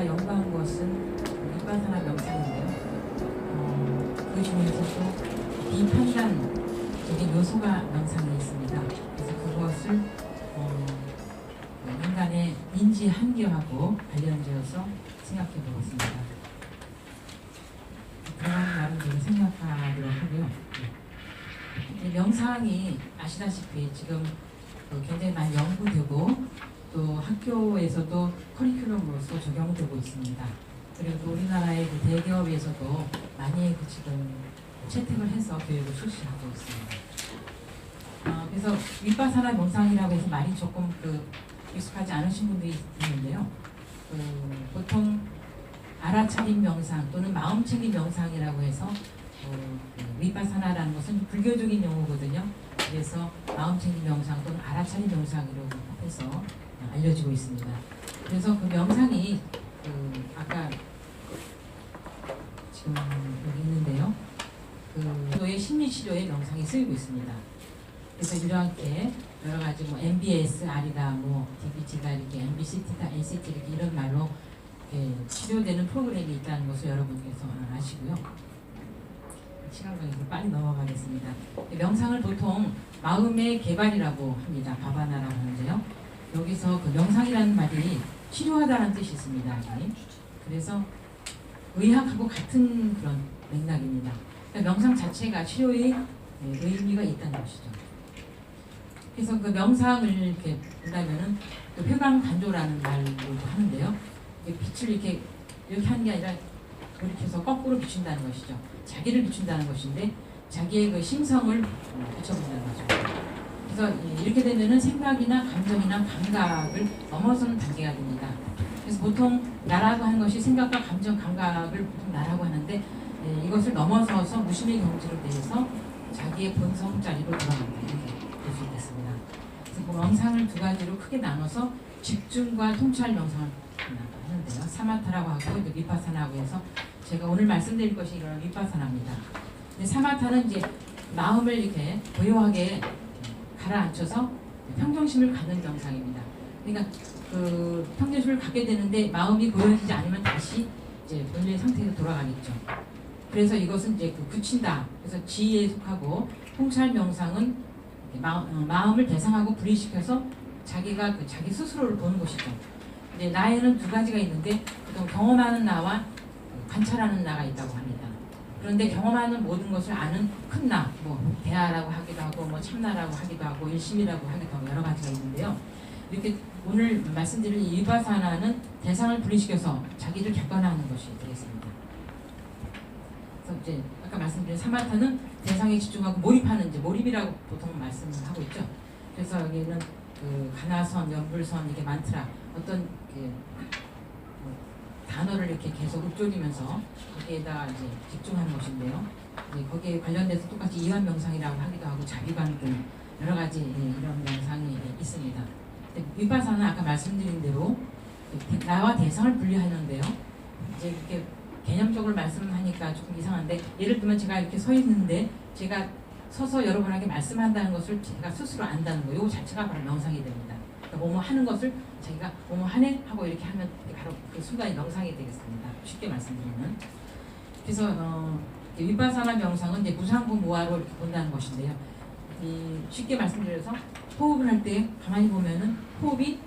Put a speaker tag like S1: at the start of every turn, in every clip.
S1: 제가 연구한 것은 윗바사나 명상인데요. 그 중에서도 비판단적인 요소가 명상에 있습니다. 그래서 그것을 인간의 인지 한계하고 관련되어서 생각해 보겠습니다. 그런 나름대로 생각하도록 하고요. 명상이 아시다시피 지금 굉장히 많이 연구되고 또 학교에서도 커리큘럼으로서 적용되고 있습니다. 그리고 우리나라의 그 대기업에서도 많이 지금 채택을 해서 교육을 실시하고 있습니다. 그래서 윗바사나 명상이라고 해서 말이 조금 익숙하지 않으신 분들이 있는데요. 보통 알아차림 명상 또는 마음챙김 명상이라고 해서 윗바사나라는 것은 불교적인 용어거든요. 그래서 마음챙김 명상 또는 알아차림 명상이라고 해서 알려지고 있습니다. 그래서 그 명상이 아까 지금 여기 있는데요. 의 심리치료에 명상이 쓰이고 있습니다. 그래서 이렇게 여러 가지 MBS, 아리다, DBT가 이렇게 MBCT다, NCT 이렇게 이런 말로 치료되는 프로그램이 있다는 것을 여러분께서 아시고요. 시간 관계에서 빨리 넘어가겠습니다. 명상을 보통 마음의 개발이라고 합니다. 바바나라고 하는데요. 여기서 그 명상이라는 말이 치료하다는 뜻이 있습니다. 그래서 의학하고 같은 그런 맥락입니다. 그러니까 명상 자체가 치료의 의미가 있다는 것이죠. 그래서 그 명상을 이렇게 본다면은 회광단조라는 말도 하는데요. 빛을 이렇게 하는 게 아니라 이렇게 해서 거꾸로 비춘다는 것이죠. 자기를 비춘다는 것인데 자기의 그 심성을 비춰본다는 거죠. 그래서 이렇게 되면은 생각이나 감정이나 감각을 넘어서는 단계가 됩니다. 그래서 보통 나라고 하는 것이 생각과 감정, 감각을 보통 나라고 하는데 이것을 넘어서서 무심의 경지로 내서 자기의 본성 자리로 돌아간다 이렇게 볼 수 있겠습니다. 그래서 그 명상을 두 가지로 크게 나눠서 집중과 통찰 명상을 하는데요. 사마타라고 하고 비파사나라고 해서 제가 오늘 말씀드릴 것이 이런 비파사나입니다. 근데 사마타는 이제 마음을 이렇게 고요하게 가라앉혀서 평정심을 갖는 명상입니다. 그러니까 그 평정심을 갖게 되는데 마음이 고요해지지 않으면 다시 이제 본래의 상태로 돌아가겠죠. 그래서 이것은 이제 굳힌다. 그래서 지혜에 속하고 통찰 명상은 마음을 대상하고 분리시켜서 자기가 자기 스스로를 보는 것이죠. 이제 나에는 두 가지가 있는데 보통 경험하는 나와 관찰하는 나가 있다고 합니다. 그런데 경험하는 모든 것을 아는 큰 나, 대하라고 하기도 하고 참나라고 하기도 하고 일심이라고 하기도 하고 여러 가지가 있는데요. 이렇게 오늘 말씀드릴 이 위바사나는 대상을 분리시켜서 자기를 객관화하는 것이 되겠습니다. 그래서 이제 아까 말씀드린 사마타는 대상에 집중하고 몰입하는 이제 몰입이라고 보통 말씀을 하고 있죠. 그래서 여기는 가나선, 연불선, 이게 만트라 어떤 단어를 이렇게 계속 읊조리면서 거기에다가 이제 집중하는 것인데요. 거기에 관련돼서 똑같이 이완 명상이라고 하기도 하고 자비관 등 여러 가지 이런 명상이 있습니다. 위파사는 아까 말씀드린 대로 나와 대상을 분리하는데요. 이제 이렇게 개념적으로 말씀하니까 조금 이상한데 예를 들면 제가 이렇게 서 있는데 제가 서서 여러분에게 말씀한다는 것을 제가 스스로 안다는 거, 이거 자체가 바로 명상이 됩니다. 그러니까 뭐뭐 하는 것을 자기가 뭐뭐 하네 하고 이렇게 하면 바로 그 순간이 명상이 되겠습니다. 쉽게 말씀드리면. 그래서 위파사나 명상은 이제 무상부 무아로 이렇게 본다는 것인데요. 쉽게 말씀드려서 호흡을 할 때 가만히 보면은 호흡이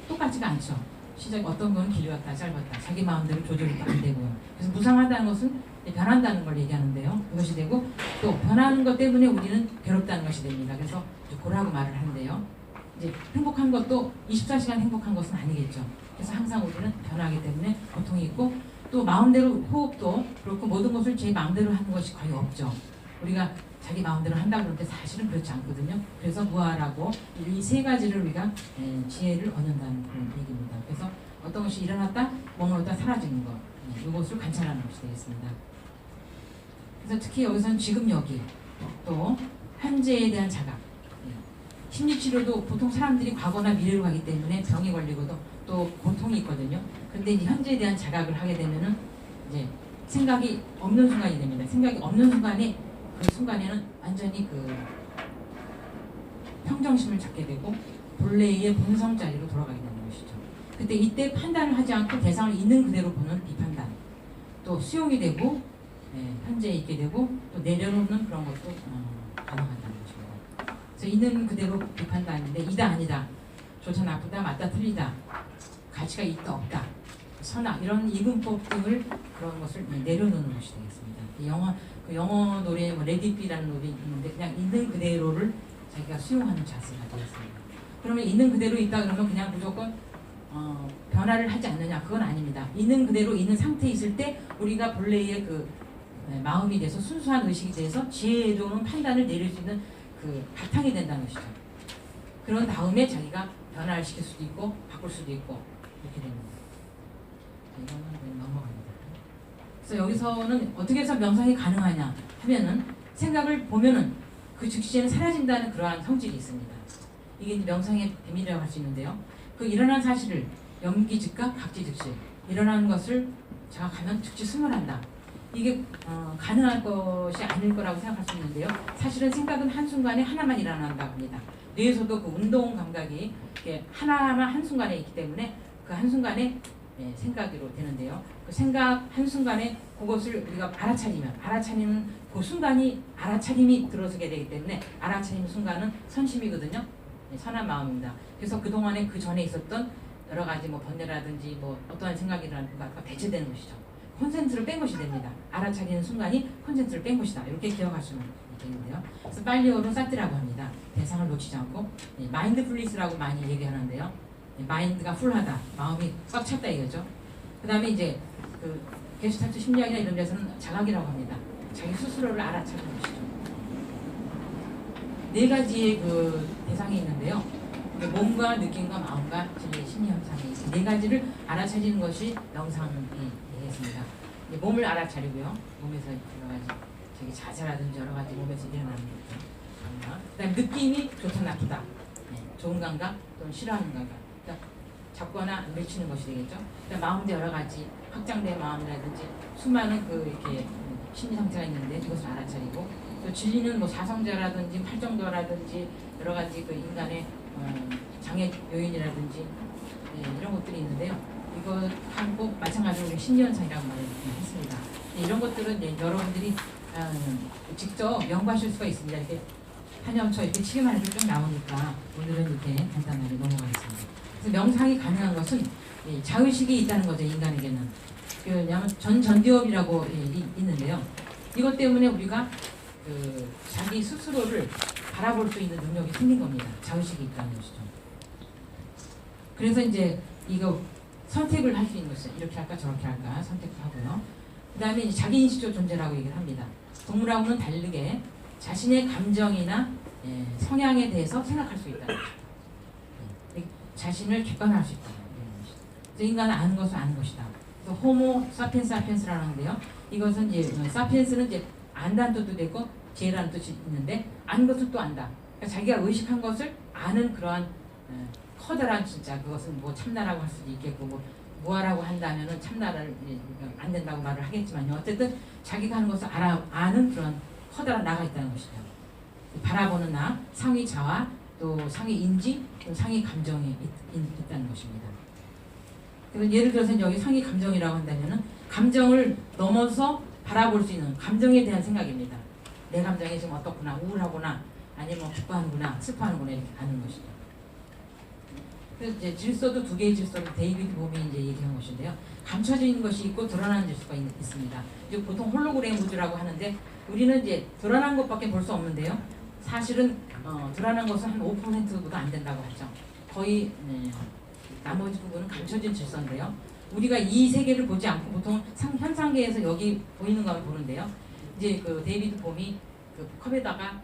S1: 똑같지가 않죠. 시작 어떤 건 길었다 짧았다 자기 마음대로 조절이 안 되고요. 그래서 무상하다는 것은 변한다는 걸 얘기하는데요. 그것이 되고 또 변하는 것 때문에 우리는 괴롭다는 것이 됩니다. 그래서 고라고 말을 하는데요. 이제 행복한 것도 24시간 행복한 것은 아니겠죠. 그래서 항상 우리는 변하기 때문에 고통이 있고 또 마음대로 호흡도 그렇고 모든 것을 제 마음대로 하는 것이 거의 없죠. 우리가 자기 마음대로 한다 그럴 때 사실은 그렇지 않거든요. 그래서 무아라고 이 세 가지를 우리가 지혜를 얻는다는 그런 얘기입니다. 그래서 어떤 것이 일어났다 머물렀다 사라지는 것 이것을 관찰하는 것이 되겠습니다. 그래서 특히 여기서는 지금 여기 또 현재에 대한 자각 심리치료도 보통 사람들이 과거나 미래로 가기 때문에 병이 걸리고도 또 고통이 있거든요. 근데 이제 현재에 대한 자각을 하게 되면은 이제 생각이 없는 순간이 됩니다. 생각이 없는 순간에 그 순간에는 완전히 평정심을 찾게 되고 본래의 본성 자리로 돌아가게 되는 것이죠. 그때 이때 판단을 하지 않고 대상을 있는 그대로 보는 비판단, 또 수용이 되고 현재에 있게 되고 또 내려놓는 그런 것도 가능하다는 것입니다. 그래서 있는 그대로 비판단인데 이다 아니다, 좋다 나쁘다, 맞다 틀리다, 가치가 있다 없다, 선악 이런 이분법 등을 그런 것을 내려놓는 것이 되겠습니다. 영어 노래 뭐 레디비라는 노래 있는데 그냥 있는 그대로를 자기가 수용하는 자세가 되겠습니다. 그러면 있는 그대로 있다 그러면 그냥 무조건 변화를 하지 않느냐, 그건 아닙니다. 있는 그대로 있는 상태에 있을 때 우리가 본래의 그 마음이 돼서 순수한 의식이 돼서 지혜에 도는 판단을 내릴 수 있는 그 바탕이 된다는 것이죠. 그런 다음에 자기가 변화를 시킬 수도 있고 바꿀 수도 있고 이렇게 됩니다. 이거는 넘어갑니다. 그래서 여기서는 어떻게 해서 명상이 가능하냐 하면은 생각을 보면은 그 즉시에는 사라진다는 그러한 성질이 있습니다. 이게 이제 명상의 비밀이라고 할 수 있는데요. 그 일어난 사실을 염기 즉각 각지 즉시 일어나는 것을 자각하면 즉시 승언한다. 이게 가능할 것이 아닐 거라고 생각할 수 있는데요. 사실은 생각은 한순간에 하나만 일어난다고 합니다. 뇌에서도 그 운동 감각이 이렇게 하나만 한순간에 있기 때문에 그 한순간에 생각으로 되는데요. 그 생각 한순간에 그것을 우리가 알아차리는 그 순간이 알아차림이 들어서게 되기 때문에 알아차림 순간은 선심이거든요. 선한 마음입니다. 그래서 그동안에 그 전에 있었던 여러 가지 뭐 번뇌라든지 뭐 어떠한 생각이라는 것과 대체되는 것이죠. 콘센트를 뺀 것이 됩니다. 알아차리는 순간이 콘센트를 뺀 것이다. 이렇게 기억하시면 되는데요. 그래서 빨리어로 사티라고 합니다. 대상을 놓치지 않고 마인드풀리스라고 많이 얘기하는데요. 마인드가 풀하다, 마음이 꽉 찼다 이거죠. 그 다음에 이제 그 게슈탈트 심리학이나 이런 데서는 자각이라고 합니다. 자기 스스로를 알아차리는 것이죠. 네 가지의 그 대상이 있는데요. 몸과 느낌과 마음과 진리의 심리 현상이 네 가지를 알아차리는 것이 명상이 되겠습니다. 몸을 알아차리고요. 몸에서 여러 가지 자기 자세라든지 여러 가지 몸에서 일어나는 것들. 그다음 느낌이 좋다 나쁘다, 좋은 감각 또는 싫어하는 감각. 그러니까 잡거나 밀치는 것이 되겠죠. 그다음 마음도 여러 가지 확장된 마음이라든지 수많은 그 이렇게 심리 상태가 있는데 이것을 알아차리고 또 진리는 뭐 사성자라든지 활정도라든지 여러 가지 그 인간의 장애 요인이라든지 이런 것들이 있는데요. 이거하고 마찬가지로 우리 심리현상이라고 말했습니다. 이런 것들은 이제 여러분들이 직접 연구하실 수가 있습니다. 이렇게 한염초 이렇게 치기만 해도 좀 나오니까 오늘은 이렇게 간단하게 넘어가겠습니다. 그래서 명상이 가능한 것은 자의식이 있다는 거죠. 인간에게는. 왜냐하면 전두엽이라고 있는데요. 이것 때문에 우리가 그 자기 스스로를 바라볼 수 있는 능력이 생긴 겁니다. 자의식이 있다는 것이죠. 그래서 이제 이거 선택을 할 수 있는 것은 이렇게 할까 저렇게 할까 선택도 하고요. 그 다음에 자기 인식적 존재라고 얘기를 합니다. 동물하고는 다르게 자신의 감정이나 성향에 대해서 생각할 수 있다는 것이죠. 자신을 객관화할 수 있다는 것이죠. 그래서 인간은 아는 것을 아는 것이다. 그래서 호모 사피엔스 사피엔스라는 건데요. 이것은 이제 사피엔스는 이제 안다는 뜻도 되고 지혜라는 뜻이 있는데 아는 것을 또 안다. 그러니까 자기가 의식한 것을 아는 그러한 커다란 진짜 그것은 뭐 참나라고 할 수도 있겠고 뭐 무아라고 한다면은 참나를 안 된다고 말을 하겠지만요. 어쨌든 자기가 하는 것을 아는 그런 커다란 나가 있다는 것이죠. 바라보는 나, 상위 자아, 또 상위 인지, 또 상위 감정이 있다는 것입니다. 그래서 예를 들어서 여기 상위 감정이라고 한다면은 감정을 넘어서 바라볼 수 있는 감정에 대한 생각입니다. 내 감정이 지금 어떻구나, 우울하구나, 아니면 기뻐하는구나, 슬퍼하는구나 이렇게 아는 것이죠. 그래서 이제 질서도 두 개의 질서를 데이비드 봄이 이제 얘기한 것인데요. 감춰진 것이 있고 드러나는 질서가 있습니다. 이제 보통 홀로그램 우주라고 하는데 우리는 이제 드러난 것밖에 볼 수 없는데요. 사실은 드러난 것은 한 5%보다 안 된다고 하죠. 거의 나머지 부분은 감춰진 질서인데요. 우리가 이 세계를 보지 않고 보통 현상계에서 여기 보이는 것만 보는데요. 이제 그 데이비드 봄이 그 컵에다가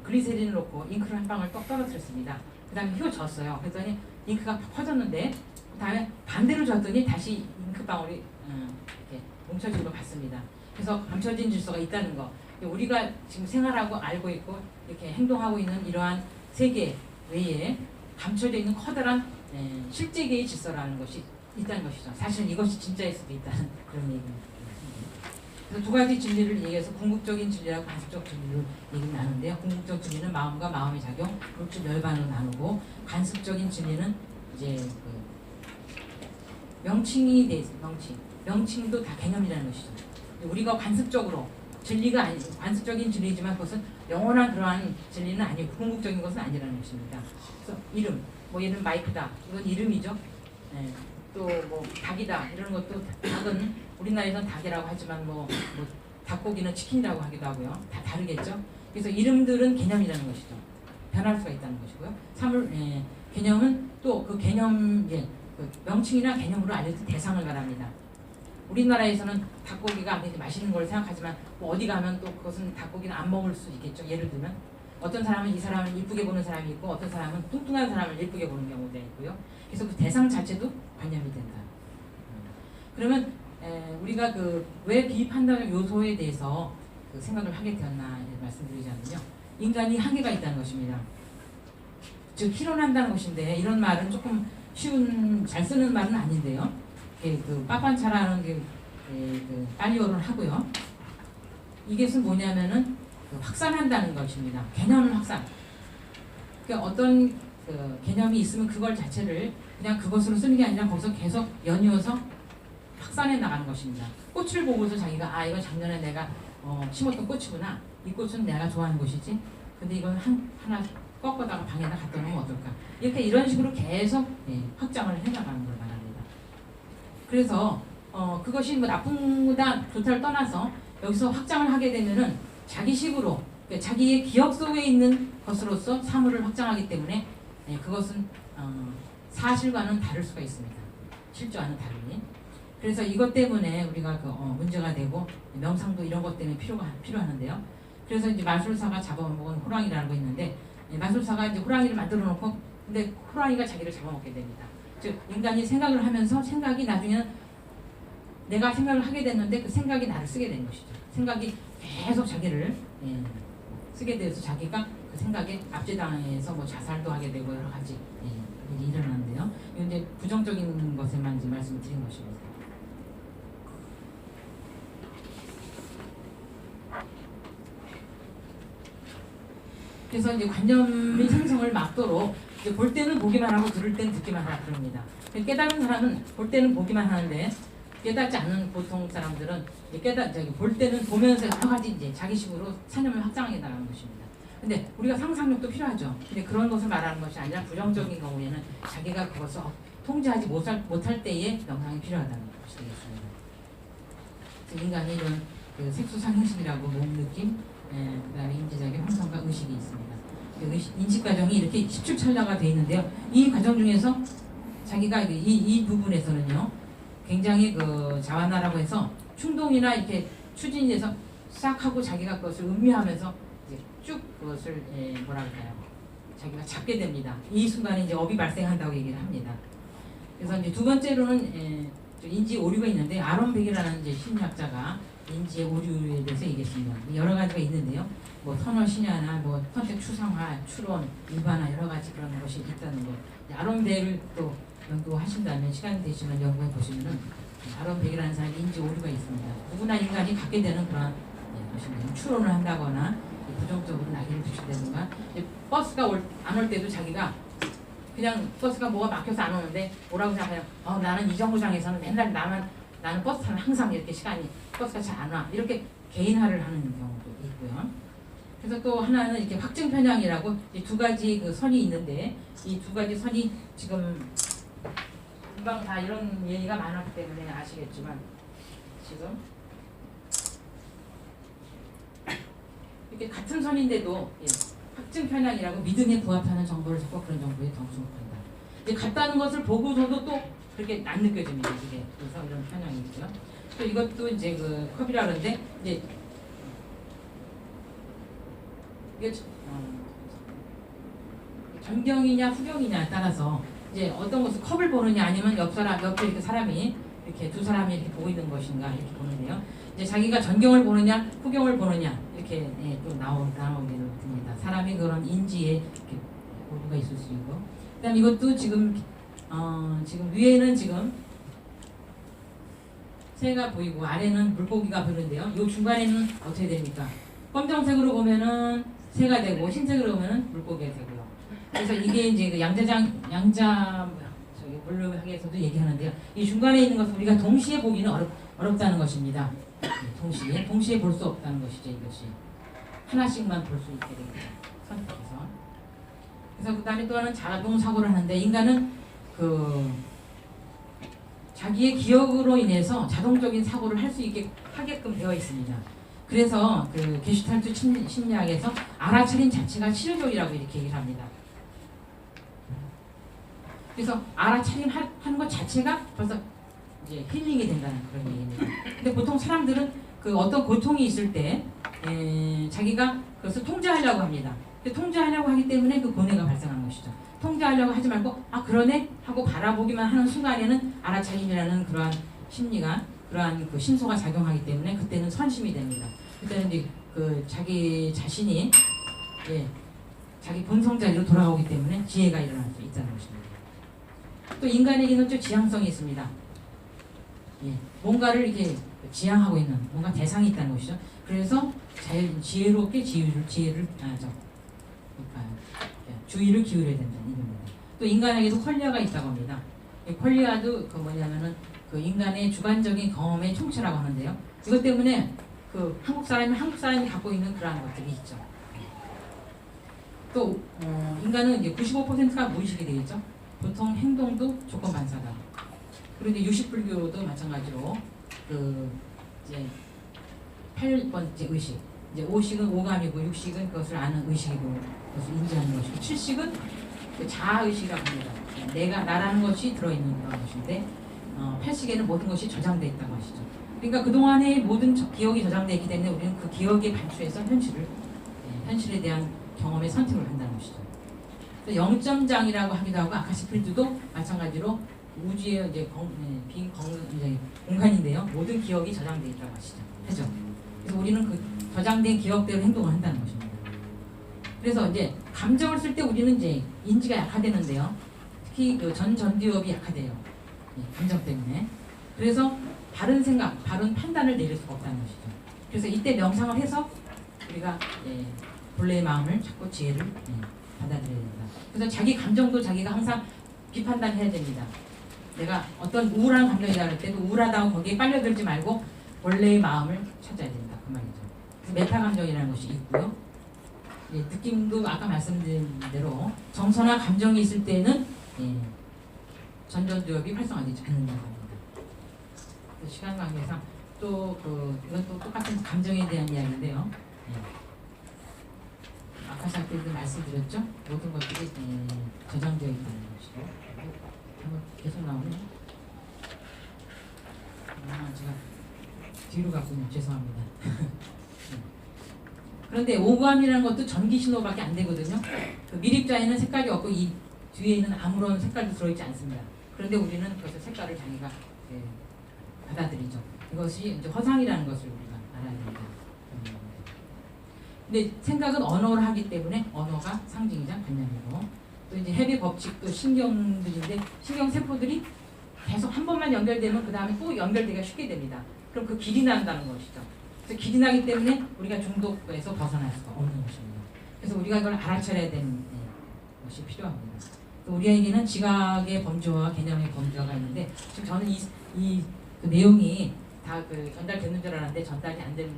S1: 글리세린을 넣고 잉크를 한 방울 떡 떨어뜨렸습니다. 그 다음에 휘어졌어요. 그랬더니 잉크가 퍼졌는데 그 다음에 반대로 졌더니 다시 잉크방울이 이렇게 뭉쳐진 걸 봤습니다. 그래서 감춰진 질서가 있다는 거. 우리가 지금 생활하고 알고 있고 이렇게 행동하고 있는 이러한 세계 외에 감춰져 있는 커다란 실제계의 질서라는 것이 있다는 것이죠. 사실 이것이 진짜일 수도 있다는 그런 얘기입니다. 그래서 두 가지 진리를 얘기해서 궁극적인 진리하고 간섭적 진리를 얘기 나누는데요. 궁극적 진리는 마음과 마음의 작용, 물질 열반으로 나누고 간섭적인 진리는 이제 명칭이 돼 있어요. 명칭도 다 개념이라는 것이죠. 우리가 관습적으로 진리가 아니 관습적인 진리지만 그것은 영원한 그러한 진리는 아니고 궁극적인 것은 아니라는 것입니다. 그래서 이름, 뭐 이름 마이크다, 이건 이름이죠. 네. 또 뭐 닭이다 이런 것도 닭은 우리나라에서는 닭이라고 하지만 뭐 닭고기는 치킨이라고 하기도 하고요. 다 다르겠죠. 그래서 이름들은 개념이라는 것이죠. 변할 수가 있다는 것이고요. 개념은 또 그 개념 그 명칭이나 개념으로 알려진 대상을 말합니다. 우리나라에서는 닭고기가 굉장히 맛있는 걸 생각하지만 뭐 어디 가면 또 그것은 닭고기는 안 먹을 수 있겠죠. 예를 들면 어떤 사람은 이 사람을 이쁘게 보는 사람이 있고 어떤 사람은 뚱뚱한 사람을 예쁘게 보는 경우도 있고요. 그래서 그 대상 자체도 관념이 된다. 그러면 우리가 그 왜 비판단적 요소에 대해서 그 생각을 하게 되었나 말씀드리자면요. 인간이 한계가 있다는 것입니다. 즉 실현한다는 것인데 이런 말은 조금 쉬운 잘 쓰는 말은 아닌데요. 그 빠빤차라는 게 그 빨리어를 하고요. 이것은 뭐냐면은 그 확산한다는 것입니다. 개념을 확산. 그러니까 어떤 그 개념이 있으면 그걸 자체를 그냥 그것으로 쓰는 게 아니라 거기서 계속 연이어서 확산해 나가는 것입니다. 꽃을 보고서 자기가 아 이건 작년에 내가 심었던 꽃이구나. 이 꽃은 내가 좋아하는 꽃이지. 근데 이건 하나 꺾어다가 방에다 갖다 놓으면 어떨까. 이런 식으로 계속 확장을 해 나가는 걸 말합니다. 그래서 그것이 뭐 나쁘다 좋다를 떠나서 여기서 확장을 하게 되면은 자기식으로 그러니까 자기의 기억 속에 있는 것으로서 사물을 확장하기 때문에 그것은 사실과는 다를 수가 있습니다. 실제와는 다르니. 그래서 이것 때문에 우리가 문제가 되고 명상도 이런 것 때문에 필요하는데요. 그래서 이제 마술사가 잡아먹은 호랑이라는 거 있는데 마술사가 이제 호랑이를 만들어 놓고 근데 호랑이가 자기를 잡아먹게 됩니다. 즉 인간이 생각을 하면서 생각이 나중에는 내가 생각을 하게 됐는데 그 생각이 나를 쓰게 되는 것이죠. 생각이 계속 자기를 쓰게 돼서 자기가 그 생각에 압제당해서 뭐 자살도 하게 되고 여러 가지 일이 일어나는데요. 이건 이제 부정적인 것에만 이제 말씀을 드린 것입니다. 그래서 이제 관념의 생성을 막도록 이제 볼 때는 보기만 하고 들을 때는 듣기만 하라 그럽니다. 깨달은 사람은 볼 때는 보기만 하는데 깨닫지 않는 보통 사람들은 볼 때는 보면서 여러 가지 이제 자기식으로 사념을 확장해 나가는 것입니다. 근데 우리가 상상력도 필요하죠. 근데 그런 것을 말하는 것이 아니라 부정적인 경우에는 자기가 그것을 통제하지 못할 때에 명상이 필요하다는 것이 되겠습니다. 인간이 이런 그 색소상행식이라고 몸 느낌, 그다음에 인지작용, 형성과 의식이 있습니다. 인식 과정이 이렇게 10축 되어 있는데요. 이 과정 중에서 자기가 이 부분에서는요, 굉장히 그 자완화라고 해서 충동이나 이렇게 추진이 돼서 싹 하고 자기가 그것을 음미하면서 이제 쭉 그것을 뭐랄까요, 자기가 잡게 됩니다. 이 순간에 이제 업이 발생한다고 얘기를 합니다. 그래서 이제 두 번째로는 인지 오류가 있는데 아론 백이라는 이제 심리학자가 인지의 오류에 대해서 얘기했습니다. 여러 가지가 있는데요. 뭐 터널 신야나 뭐 선택 추상화, 추론, 일반화 여러 가지 그런 것이 있다는 거. 아론 백을 또 연구하신다면 시간 되시면 연구해 보시면은 아론 백이라는 사람이 인지 오류가 있습니다. 누구나 인간이 갖게 되는 그런 것입니다. 추론을 한다거나 부정적으로 낙인을 붙인다든가 버스가 안 올 때도 자기가 그냥 버스가 뭐가 막혀서 안 오는데 뭐라고 생각해요? 나는 이 정거장에서는 맨날 나는 버스 타면 항상 이렇게 시간이 버스가 잘 안 와. 이렇게 개인화를 하는 경우도 있고요. 그래서 또 하나는 이렇게 확증 편향이라고 두 가지 그 선이 있는데 이 두 가지 선이 지금 금방 다 이런 얘기가 많았기 때문에 아시겠지만 지금 이렇게 같은 선인데도 확증 편향이라고 믿음에 부합하는 정보를 잡고 그런 정보에 더 주목한다. 이제 같다는 것을 보고서도 또 그렇게 안 느껴집니다. 이게 그래서 이런 편향이 있고요. 또 이것도 이제 그 컵이라 그러는데 이제 이게 전경이냐 후경이냐에 따라서 이제 어떤 것을 컵을 보느냐 아니면 옆에 이렇게 사람이 이렇게 두 사람이 이렇게 보고 있는 것인가 이렇게 보는데요. 이제 자기가 전경을 보느냐 후경을 보느냐 이렇게 또 나오게 됩니다. 사람이 그런 인지에 이렇게 오류가 있을 수 있고, 그다음 이것도 지금 위에는 지금 새가 보이고 아래는 물고기가 보이는데요. 이 중간에는 어떻게 됩니까? 검정색으로 보면은 새가 되고 흰색으로 보면은 물고기가 되고요. 그래서 이게 이제 그 물리학에서도 얘기하는데요. 이 중간에 있는 것을 우리가 동시에 보기는 어렵다는 것입니다. 동시에 볼 수 없다는 것이죠. 이것이 하나씩만 볼 수 있게 됩니다. 선택해서. 그래서 그 다음에 또 하나는 자동 사고를 하는데 인간은 자기의 기억으로 인해서 자동적인 사고를 할 수 하게끔 되어 있습니다. 그래서 게슈탈트 심리학에서 알아차림 자체가 치료적이라고 이렇게 얘기를 합니다. 그래서 알아차림 하는 것 자체가 벌써 이제 힐링이 된다는 그런 얘기입니다. 근데 보통 사람들은 어떤 고통이 있을 때 자기가 그것을 통제하려고 합니다. 통제하려고 하기 때문에 고뇌가 발생하는 것이죠. 통제하려고 하지 말고 그러네 하고 바라보기만 하는 순간에는 알아차림이라는 그러한 심리가 그러한 신소가 작용하기 때문에 그때는 선심이 됩니다. 그때는 이제 자기 자신이 자기 본성 자리로 돌아오기 때문에 지혜가 일어날 수 있다는 것입니다. 또 인간에게는 또 지향성이 있습니다. 뭔가를 이렇게 지향하고 있는 뭔가 대상이 있다는 것이죠. 그래서 지혜롭게 주의를 기울여야 된다는 의미입니다. 또 인간에게도 퀄리아가 있다고 합니다. 퀄리아도 뭐냐면은 인간의 주관적인 경험의 총체라고 하는데요. 이것 때문에 한국 사람이 갖고 있는 그러한 것들이 있죠. 또 인간은 이제 95%가 무의식이 되겠죠. 보통 행동도 조건 반사다. 그리고 이제 유식불교도 마찬가지로 이제 8번째 의식. 이제 5식은 오감이고 6식은 그것을 아는 의식이고 그것을 인지하는 것이고 7식은 자아의식이라고 합니다. 나라는 것이 들어있는 그런 것인데 8식에는 모든 것이 저장되어 있다고 하시죠. 그러니까 그동안의 모든 기억이 저장되어 있기 때문에 우리는 그 기억에 반추해서 현실에 대한 경험의 선택을 한다는 것이죠. 영점장이라고 하기도 하고 아카시필드도 마찬가지로 우주의 이제 공간인데요. 모든 기억이 저장되어 있다고 하죠. 그래서 우리는 저장된 기억대로 행동을 한다는 것입니다. 그래서 이제 감정을 쓸 때 우리는 이제 인지가 약화되는데요. 특히 전두엽이 약화돼요. 감정 때문에. 그래서 바른 생각, 바른 판단을 내릴 수가 없다는 것이죠. 그래서 이때 명상을 해서 우리가 본래의 마음을 찾고 지혜를 받아들여야 된다. 그래서 자기 감정도 자기가 항상 비판단해야 됩니다. 내가 어떤 우울한 감정이다 할 때도 우울하다고 거기에 빨려들지 말고 원래의 마음을 찾아야 된다. 그 말이죠. 그래서 메타 감정이라는 것이 있고요. 느낌도 아까 말씀드린 대로 정서나 감정이 있을 때는 전두엽이 활성화되지 않는다고 합니다. 시간 관계상 또 이건 또 똑같은 감정에 대한 이야기인데요. 아까 시작할 때 말씀드렸죠? 모든 것들이 저장되어 있다는 것이고 계속 나오네요. 제가 뒤로 갔군요. 죄송합니다. 그런데 오감이라는 것도 전기 신호밖에 안 되거든요. 미립자에는 색깔이 없고 이 뒤에는 아무런 색깔도 들어있지 않습니다. 그런데 우리는 그것을 색깔을 자기가 받아들이죠. 이것이 이제 허상이라는 것을 우리가 알아야 됩니다. 근데 생각은 언어를 하기 때문에 언어가 상징이자 관념이고 또 이제 해배 법칙도 신경들인데 신경 세포들이 계속 한 번만 연결되면 그 다음에 또 연결되기가 쉽게 됩니다. 그럼 길이 난다는 것이죠. 그래서 길이 나기 때문에 우리가 중독에서 벗어날 수가 없는 것입니다. 그래서 우리가 이걸 알아차려야 되는 것이 필요합니다. 우리에게는 지각의 범주와 개념의 범주가 있는데 지금 저는 그 내용이 다 전달되는 줄 알았는데 전달이 안 되는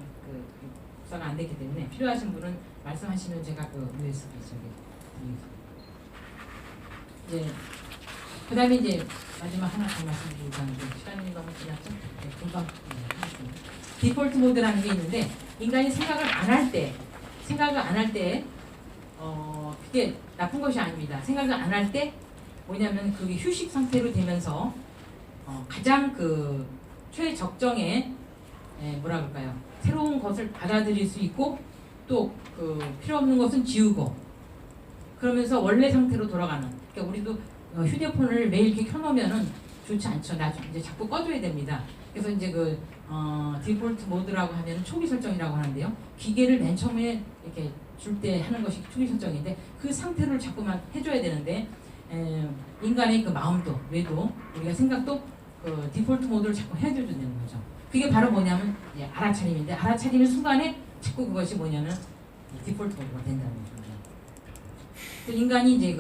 S1: 복사가 안 됐기 때문에 필요하신 분은 말씀하시면 제가 USB 그 다음에 이제 마지막 하나 더 말씀드리고 하는데 시간이 너무 지났죠? 금방 하겠습니다. 디폴트 모드라는 게 있는데 인간이 생각을 안 할 때 그게 나쁜 것이 아닙니다. 생각을 안 할 때 뭐냐면 그게 휴식 상태로 되면서 가장 최적정의 뭐라 그럴까요? 새로운 것을 받아들일 수 있고 또 필요 없는 것은 지우고 그러면서 원래 상태로 돌아가는. 그러니까 우리도 휴대폰을 매일 이렇게 켜놓으면은 좋지 않죠. 나중에 이제 자꾸 꺼줘야 됩니다. 그래서 이제 디폴트 모드라고 하면 초기 설정이라고 하는데요. 기계를 맨 처음에 이렇게 줄 때 하는 것이 초기 설정인데 그 상태를 자꾸만 해줘야 되는데 인간의 마음도 뇌도 우리가 생각도 디폴트 모드를 자꾸 해줘야 되는 거죠. 그게 바로 뭐냐면 알아차림인데 알아차리는 순간에 자꾸 그것이 뭐냐면 디폴트 모드가 된다는 겁니다. 인간이 이제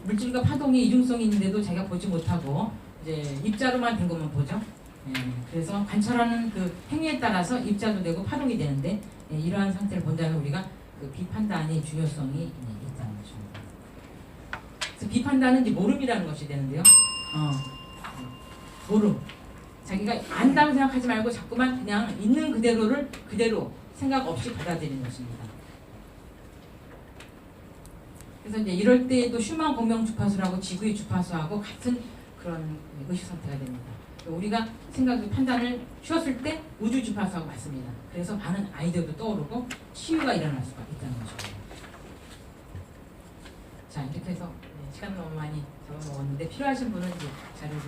S1: 물질과 파동이 이중성이 있는데도 자기가 보지 못하고 이제 입자로만 된 것만 보죠. 예, 그래서 관찰하는 그 행위에 따라서 입자도 되고 파동이 되는데 예, 이러한 상태를 본다면 우리가 그 비판단의 중요성이 있다는 거죠. 그래서 비판단은 이제 모름이라는 것이 되는데요. 모름. 자기가 안다고 생각하지 말고 자꾸만 그냥 있는 그대로를 그대로 생각 없이 받아들이는 것입니다. 그래서 이제 이럴 때에도 슈만 공명 주파수라고 지구의 주파수하고 같은 그런 의식 상태가 됩니다. 우리가 생각 판단을 쉬었을 때 우주 주파수하고 같습니다. 그래서 많은 아이디어도 떠오르고 치유가 일어날 수가 있다는 거죠. 자, 이렇게 해서 시간 너무 많이 잡아먹었는데 필요하신 분은 이제 자료를